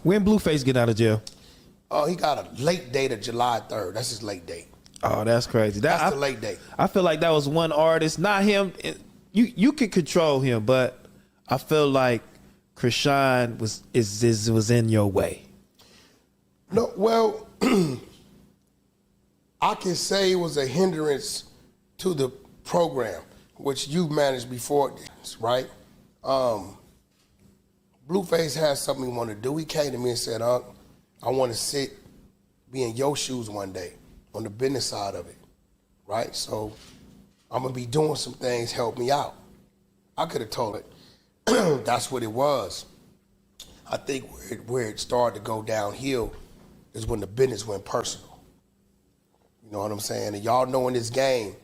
When Blueface get out of jail? Oh, he got a late date of July 3rd. That's his late date. Oh, that's crazy. That's the late date. I feel like that was one artist, not him. You can control him, but I feel like Chrisean was in your way. No, well, I can say it was a hindrance to the program, which you managed before this, right? Blueface has something he want to do. He came to me and said, I want to be in your shoes one day on the business side of it, right? So I'm going to be doing some things, help me out. I could have told it. That's what it was. I think where it started to go downhill is when the business went personal. You know what I'm saying? And y'all know in this game,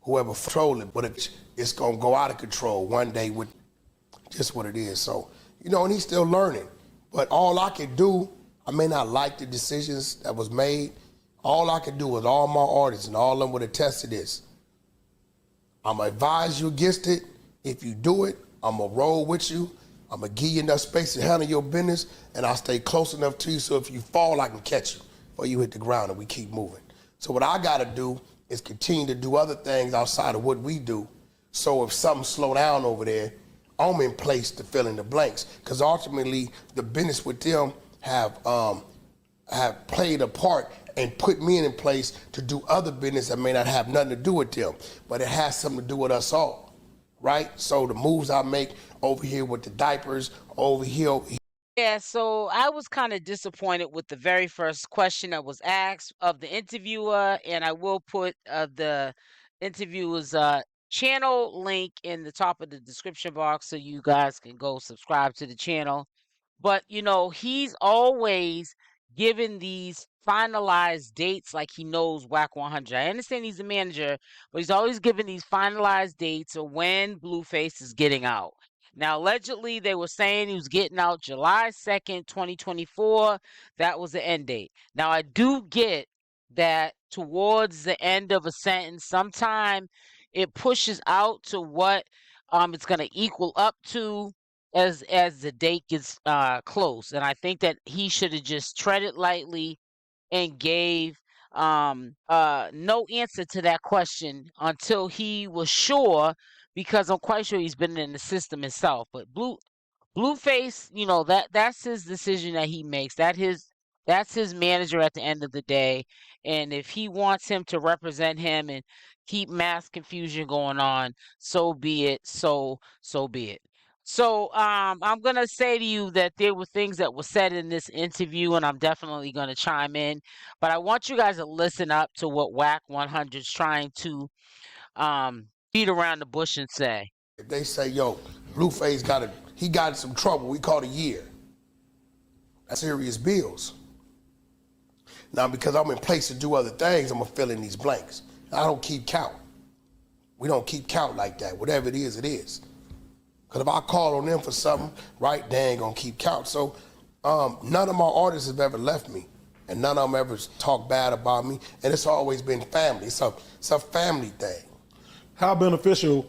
whoever controls it, but it's going to go out of control one day with just what it is. So, you know, and he's still learning. But all I can do, I may not like the decisions that was made. All I can do is all my artists and all of them would attest to this. I'm going to advise you against it. If you do it, I'm going to roll with you. I'm going to give you enough space to handle your business, and I'll stay close enough to you so if you fall, I can catch you or you hit the ground and we keep moving. So what I got to do is continue to do other things outside of what we do. So if something slow down over there, I'm in place to fill in the blanks. Because ultimately, the business with them have played a part and put me in place to do other business that may not have nothing to do with them, but it has something to do with us all, right? So the moves I make over here with the diapers, over here. Yeah, so I was kind of disappointed with the very first question that was asked of the interviewer, and I will put the interviewer's channel link in the top of the description box so you guys can go subscribe to the channel. But, you know, he's always given these finalized dates like he knows Wack 100. I understand he's the manager, but he's always given these finalized dates of when Blueface is getting out. Now, allegedly, they were saying he was getting out July 2nd, 2024. That was the end date. Now, I do get that towards the end of a sentence, sometime it pushes out to what it's going to equal up to as the date gets close. And I think that he should have just treaded lightly and gave no answer to that question until he was sure, because I'm quite sure he's been in the system himself. But Blueface, you know, that's his decision that he makes. That's his manager at the end of the day. And if he wants him to represent him and keep mass confusion going on, so be it. So be it. So I'm gonna say to you that there were things that were said in this interview, and I'm definitely gonna chime in. But I want you guys to listen up to what Wack 100 is trying to beat around the bush and say. If they say, yo, Blueface he got in some trouble, we caught a year. That's serious bills. Now, because I'm in place to do other things, I'm gonna fill in these blanks. I don't keep count. We don't keep count like that. Whatever it is, it is. Because if I call on them for something, right, they ain't gonna keep count. So none of my artists have ever left me, and none of them ever talked bad about me, and it's always been family. It's a family thing. How beneficial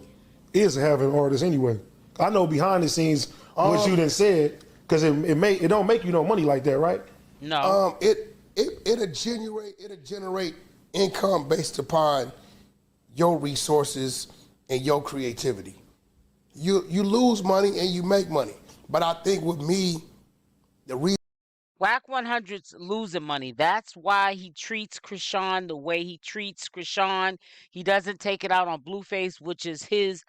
is having artists anyway? I know behind the scenes what you done said, because it don't make you no money like that, right? No. It'll generate income based upon your resources and your creativity. You lose money and you make money. But I think with me, the reason Wack 100's losing money. That's why he treats Chrisean the way he treats Chrisean. He doesn't take it out on Blueface, which is his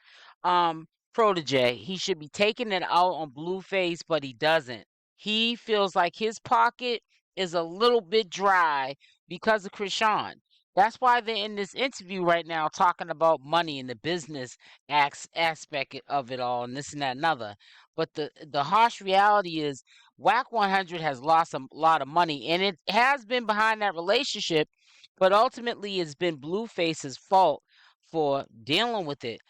protege. He should be taking it out on Blueface, but he doesn't. He feels like his pocket is a little bit dry because of Chrisean. That's why they're in this interview right now talking about money and the business aspect of it all and this and that and other. But the harsh reality is Wack 100 has lost a lot of money, and it has been behind that relationship, but ultimately it's been Blueface's fault for dealing with it.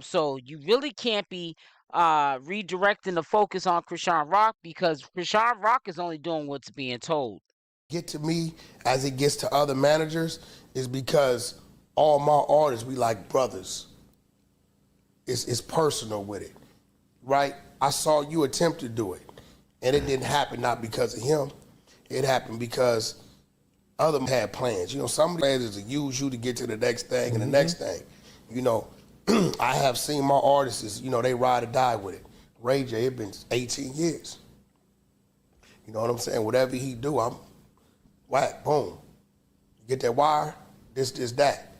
So you really can't be redirecting the focus on CashApp because CashApp is only doing what's being told. get to me as it gets to other managers is because all my artists, we like brothers. It's personal with it, right? I saw you attempt to do it. And it didn't happen not because of him. It happened because other had plans. You know, some of the plans is to use you to get to the next thing and the next thing. You know, I have seen my artists, you know, they ride or die with it. Ray J, it been 18 years. You know what I'm saying? Whatever he do, I'm whack, boom. You get that wire, this, that.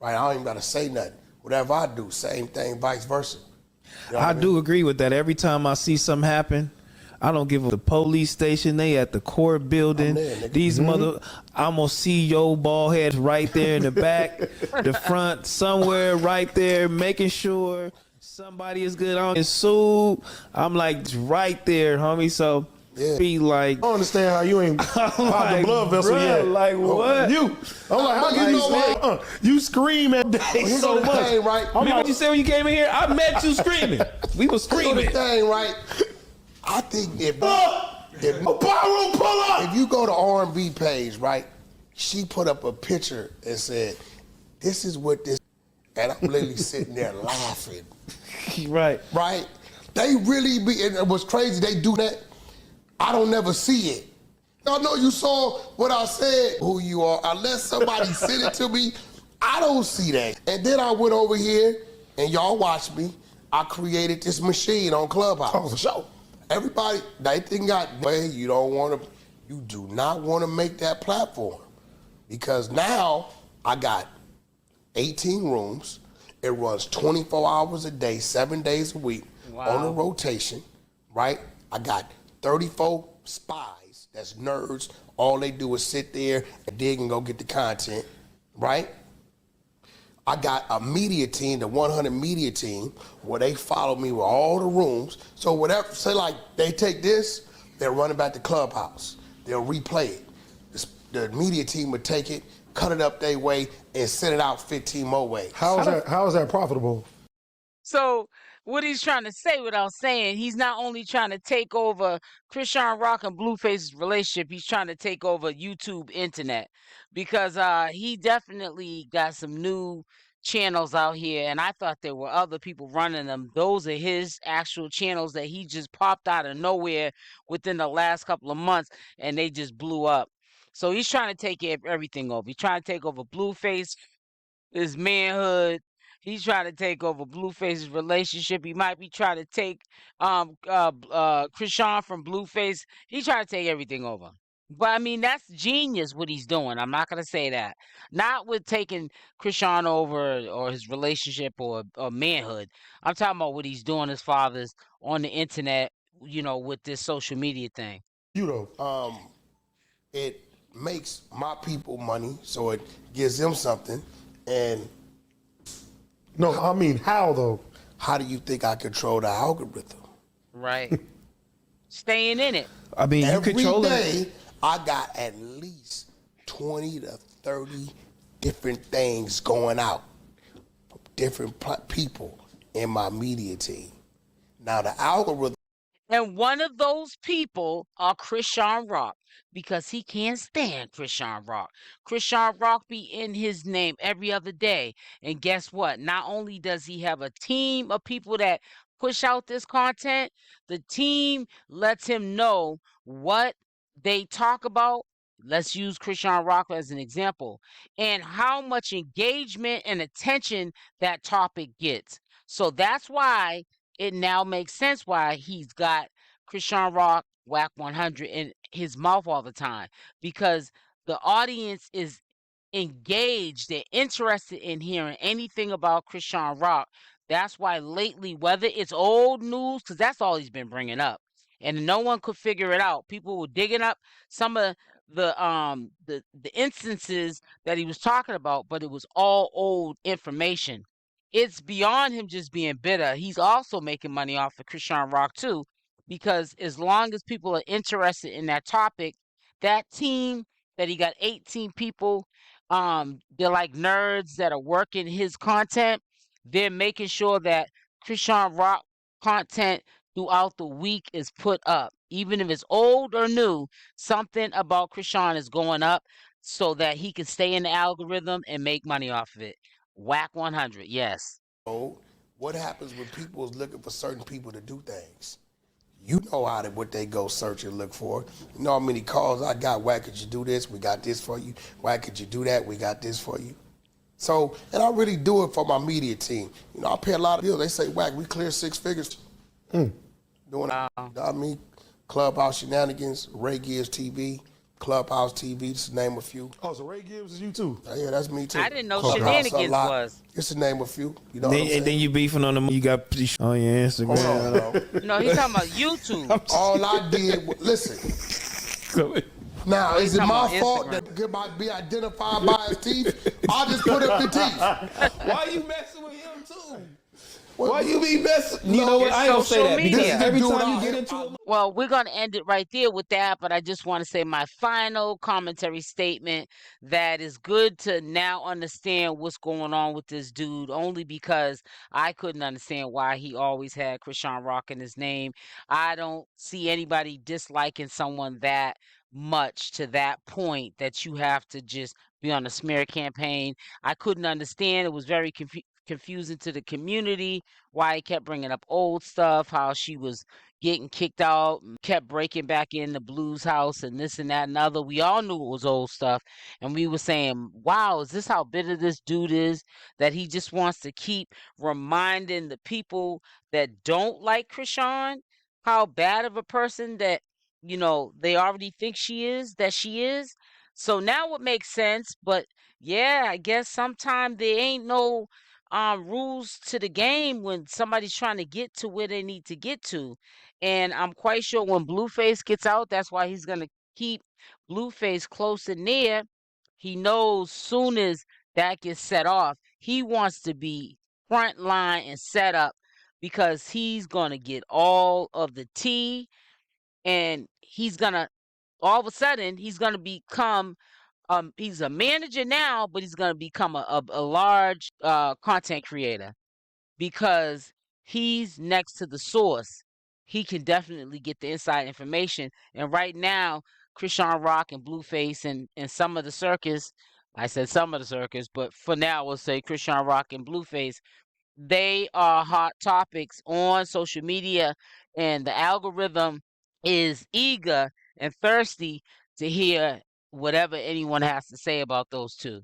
Right? I don't even gotta say nothing. Whatever I do, same thing, vice versa. You know I do agree with that. Every time I see something happen, I don't give a the police station. They at the court building. there, nigga. These I'm gonna see your bald head right there in the back, the front, somewhere right there, making sure somebody is good on is sued. I'm like right there, homie. So be like, I don't understand how you ain't popped the blood vessel bruh, yet. like what? I'm like, how you you know what? You scream at day Here's so the much. thing, right? I mean, what you said when you came in here? I met you screaming. We was Here's screaming. the thing, right? I think if pull up. if you go to R&B page, right, she put up a picture and said, this is what this, and I'm literally sitting there laughing. Right. Right? They really be, and it was crazy, they do that. I don't never see it. I know you saw what I said, who you are, unless somebody sent it to me, I don't see that. And then I went over here, and y'all watched me, I created this machine on Clubhouse. Oh, for sure. Everybody, they think you do not want to make that platform. Because now I got 18 rooms. It runs 24 hours a day, 7 days a week on a rotation, right? I got 34 spies, that's nerds. All they do is sit there and dig and go get the content, right? I got a media team, the 100 media team, where they follow me with all the rooms. So whatever, say like they take this, they're running back to Clubhouse. They'll replay it. The media team would take it, cut it up their way, and send it out 15 more ways. How is that profitable? So what he's trying to say without saying, he's not only trying to take over Chrisean Rock and Blueface's relationship, he's trying to take over YouTube internet because he definitely got some new channels out here, and I thought there were other people running them. Those are his actual channels that he just popped out of nowhere within the last couple of months, and they just blew up. So he's trying to take everything over. He's trying to take over Blueface, his manhood. He's trying to take over Blueface's relationship. He might be trying to take Chrisean from Blueface. He's trying to take everything over. But I mean, that's genius what he's doing. I'm not gonna say that. Not with taking Chrisean over or his relationship or manhood. I'm talking about what he's doing as fathers on the internet, you know, with this social media thing. You know. It makes my people money, so it gives them something. And No, I mean, how though? how do you think I control the algorithm? Right. Staying in it. I mean, you Every control it. day, I got at least 20 to 30 different things going out from different people in my media team. Now, the algorithm, And one of those people are Chrisean Rock because he can't stand Chrisean Rock. Chrisean Rock be in his name every other day. And guess what? Not only does he have a team of people that push out this content, the team lets him know what they talk about. Let's use Chrisean Rock as an example, and how much engagement and attention that topic gets. So that's why it now makes sense why he's got Chrisean Rock, Wack 100 in his mouth all the time, because the audience is engaged. They're interested in hearing anything about Chrisean Rock. That's why lately, whether it's old news, because that's all he's been bringing up, and no one could figure it out. People were digging up some of the instances that he was talking about, but it was all old information. It's beyond him just being bitter. He's also making money off of Chrisean Rock too, because as long as people are interested in that topic, that team that he got 18 people, they're like nerds that are working his content. They're making sure that Chrisean Rock content throughout the week is put up. Even if it's old or new, something about Chrisean is going up so that he can stay in the algorithm and make money off of it. Wack 100, yes. what happens when people is looking for certain people to do things? You know what they go search and look for. You know how many calls I got. Wack, could you do this? We got this for you. Wack, could you do that? We got this for you. So, and I really do it for my media team. You know, I pay a lot of bills. They say, Wack, we clear 6 figures. Doing it. I mean, Clubhouse Shenanigans, Ray Gibbs TV, Clubhouse TV, just to name a few. Oh, so Ray Gibbs is you too? Yeah, that's me too. I didn't know Clubhouse Shenanigans was. Just to name a few. You know what I'm And saying? then you beefing on them. You got on your Instagram. Hold on. No, he's talking about YouTube. All I did was, listen. Now, is it talking my about fault Instagram. that might be identified by his teeth? I just put up the teeth. Why you messing with him too? Why you be messing? You know what? It's I don't say social that because media. every Dude, time you I- get into it, Well, we're going to end it right there with that, but I just want to say my final commentary statement that it's good to now understand what's going on with this dude, only because I couldn't understand why he always had Chrisean Rock in his name. I don't see anybody disliking someone that much to that point that you have to just be on a smear campaign. I couldn't understand. It was very confusing to the community why he kept bringing up old stuff, how she was getting kicked out, and kept breaking back in the Blues house and this and that and other. We all knew it was old stuff. And we were saying, wow, is this how bitter this dude is? That he just wants to keep reminding the people that don't like Chrisean how bad of a person that, you know, they already think she is. So now it makes sense. But yeah, I guess sometimes there ain't no rules to the game when somebody's trying to get to where they need to get to. And I'm quite sure when Blueface gets out, that's why he's gonna keep Blueface close and near. He knows soon as that gets set off, he wants to be front line and set up because he's gonna get all of the tea, and he's gonna all of a sudden he's gonna become he's a manager now, but he's gonna become a large content creator because he's next to the source. He can definitely get the inside information. And right now, Chrisean Rock and Blueface and some of the circus, I said some of the circus, but for now we'll say Chrisean Rock and Blueface, they are hot topics on social media, and the algorithm is eager and thirsty to hear whatever anyone has to say about those two.